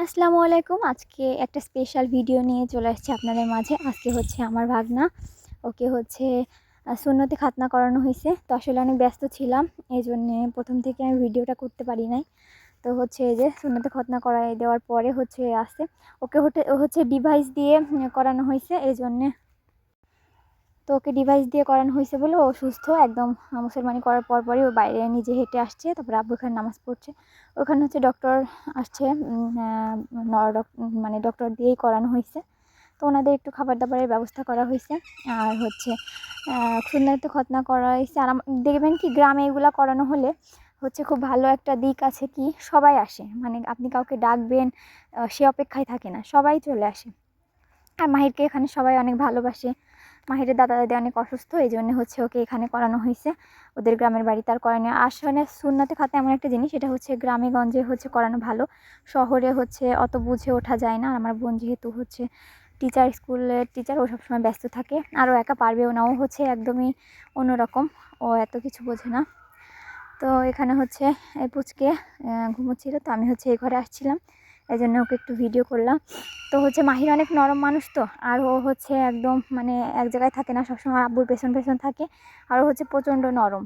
আসসালামু আলাইকুম। আজকে একটা স্পেশাল ভিডিও নিয়ে চলে আসছি আপনাদের মাঝে। আজকে হচ্ছে আমার ভাগনা, ওকে হচ্ছে সুন্নতে খাতনা করানো হয়েছে। তো আসলে অনেক ব্যস্ত ছিলাম, এই জন্যে প্রথম থেকে আমি ভিডিওটা করতে পারি নাই। তো হচ্ছে এই যে সুন্নতে খতনা করাই দেওয়ার পরে হচ্ছে আসছে, ওকে হচ্ছে ডিভাইস দিয়ে করানো হয়েছে। এই জন্যে তো ওকে ডিভাইস দিয়ে করানো হয়েছে বলে ও সুস্থ একদম। মুসলমানি করার পরই ও বাইরে নিজে হেঁটে আসছে, তারপরে আব্বু এখানে নামাজ পড়ছে। ওখানে হচ্ছে ডক্টর আসছে, মানে ডক্টর দিয়েই করানো হয়েছে। তো ওনাদের একটু খাবার দাবারের ব্যবস্থা করা হয়েছে। আর হচ্ছে খুলনাতে খতনা করা হয়েছে। আর দেখবেন কি গ্রামে এগুলো করানো হলে হচ্ছে খুব ভালো একটা দিক আছে কি, সবাই আসে, মানে আপনি কাউকে ডাকবেন সে অপেক্ষায় থাকে না, সবাই চলে আসে। আর মাহিরকে এখানে সবাই অনেক ভালোবাসে। মাহিরের দাদা দাদি অনেক অসুস্থ, এই জন্য হচ্ছে ওকে এখানে করানো হয়েছে। ওদের গ্রামের বাড়িতে আর করানো। আসলে সুন্নতে খাতনা এমন একটা জিনিস, এটা হচ্ছে গ্রামে গঞ্জে হচ্ছে করানো ভালো। শহরে হচ্ছে অত বুঝে ওঠা যায় না। আমার বোন যেহেতু হচ্ছে টিচার, স্কুলের টিচার, ও সবসময় ব্যস্ত থাকে, আর ও একা পারবেও না। ও হচ্ছে একদমই অন্যরকম, ও এত কিছু বোঝে না। তো এখানে হচ্ছে এই পুচকে ঘুমোচ্ছিল, তো আমি হচ্ছে এই ঘরে আসছিলাম, এই জন্য ওকে একটু ভিডিও করলাম। তো হচ্ছে মাহির অনেক নরম মানুষ, তো আর ও হচ্ছে একদম মানে এক জায়গায় থাকে না, সবসময় আব্বুর পেছন পেছন থাকে। আর ও হচ্ছে প্রচণ্ড নরম।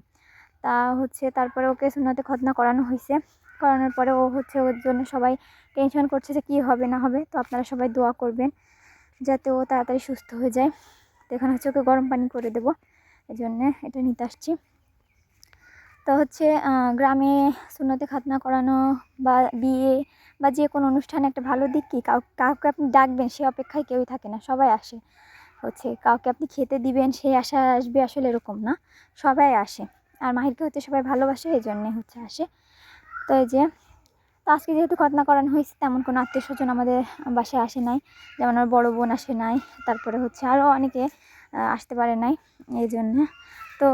তা হচ্ছে তারপরে ওকে সুন্নতে খতনা করানো হয়েছে। করানোর পরে ও হচ্ছে, ওর জন্য সবাই টেনশন করছে যে কী হবে না হবে। তো আপনারা সবাই দোয়া করবেন যাতে ও তাড়াতাড়ি সুস্থ হয়ে যায়। তো এখানে হচ্ছে ওকে গরম পানি করে দেবো, এই জন্যে এটা নিতে আসছি। তো হচ্ছে গ্রামে সুন্নতে খাতনা করানো বা বিয়ে বা যে কোনো অনুষ্ঠানে একটা ভালো দিক কি, কাউকে আপনি ডাকবেন সে অপেক্ষায় কেউই থাকে না, সবাই আসে। হচ্ছে কাউকে আপনি খেতে দিবেন সেই আশা আসবে, আসলে এরকম না, সবাই আসে। আর মাহিরকে হচ্ছে সবাই ভালোবাসে, এই জন্যে হচ্ছে আসে। তো এই যে, তো আজকে যেহেতু খতনা করানো হয়েছে, তেমন কোনো আত্মীয় স্বজন আমাদের বাসায় আসে নাই। যেমন আমার বড়ো বোন আসে নাই, তারপরে হচ্ছে আরও অনেকে আসতে পারে নাই, এই জন্যে। তো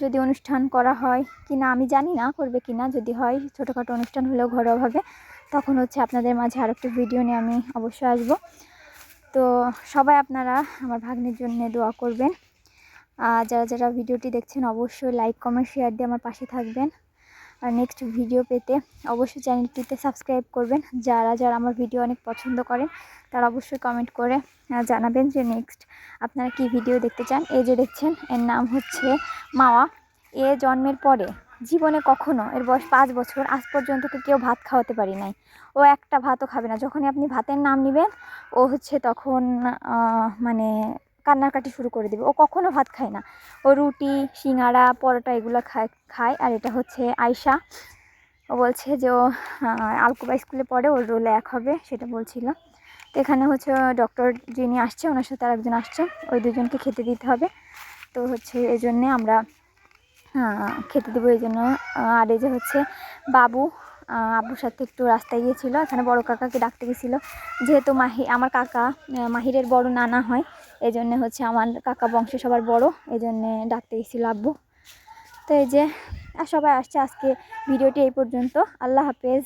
যদি অনুষ্ঠান করা হয় কি না আমি জানি না, করবে কি না, যদি হয় ছোটোখাটো অনুষ্ঠান হলেও ঘরোয়াভাবে, তখন হচ্ছে আপনাদের মাঝে আরও একটু ভিডিও নিয়ে আমি অবশ্যই আসবো। তো সবাই আপনারা আমার ভাগ্নের জন্য দোয়া করবেন। যারা যারা ভিডিওটি দেখছেন অবশ্যই লাইক কমেন্ট শেয়ার দিয়ে আমার পাশে থাকবেন। আর নেক্সট ভিডিও পেতে অবশ্যই চ্যানেলটিতে সাবস্ক্রাইব করবেন। যারা যারা আমার ভিডিও অনেক পছন্দ করেন তারা অবশ্যই কমেন্ট করে জানাবেন যে নেক্সট আপনারা কি ভিডিও দেখতে চান। এই যে দেখছেন, এর নাম হচ্ছে মাওয়া। এ জন্মের পরে জীবনে কখনো, এর বয়স 5 বছর, আজ পর্যন্ত কেউ ভাত খাওয়াতে পারি নাই। ও একটা ভাতও খাবে না। যখনই আপনি ভাতের নাম নেবেন ও হচ্ছে তখন মানে কান্নাকাটি শুরু করে দেবে। ও কখনো ভাত খায় না, ও রুটি, সিঙ্গাড়া, পরোটা এগুলো খায়। আর এটা হচ্ছে আয়শা। ও বলছে যে ও আলকুবা স্কুলে পড়ে, ওর রোল 1 হবে, সেটা বলছিল। তো এখানে হচ্ছে ডক্টর যিনি আসছে ওনার সাথে আরেকজন আসছে, ওই দুজনকে খেতে দিতে হবে। তো হচ্ছে এই জন্যে আমরা খেতে দেবো, এই জন্য। আর এই যে হচ্ছে বাবু আব্বুর সাথে একটু রাস্তায় গিয়েছিলো, এখানে বড় কাকাকে ডাকতে গেছিলো। যেহেতু আমার কাকা মাহিরের বড় নানা হয়, এই জন্যে হচ্ছে আমার কাকা বংশে সবার বড়, এই জন্যে ডাকতে গেছিলো আব্বু। তো এই যে সবাই আসছে। আজকে ভিডিওটি এই পর্যন্ত। আল্লাহ হাফেজ।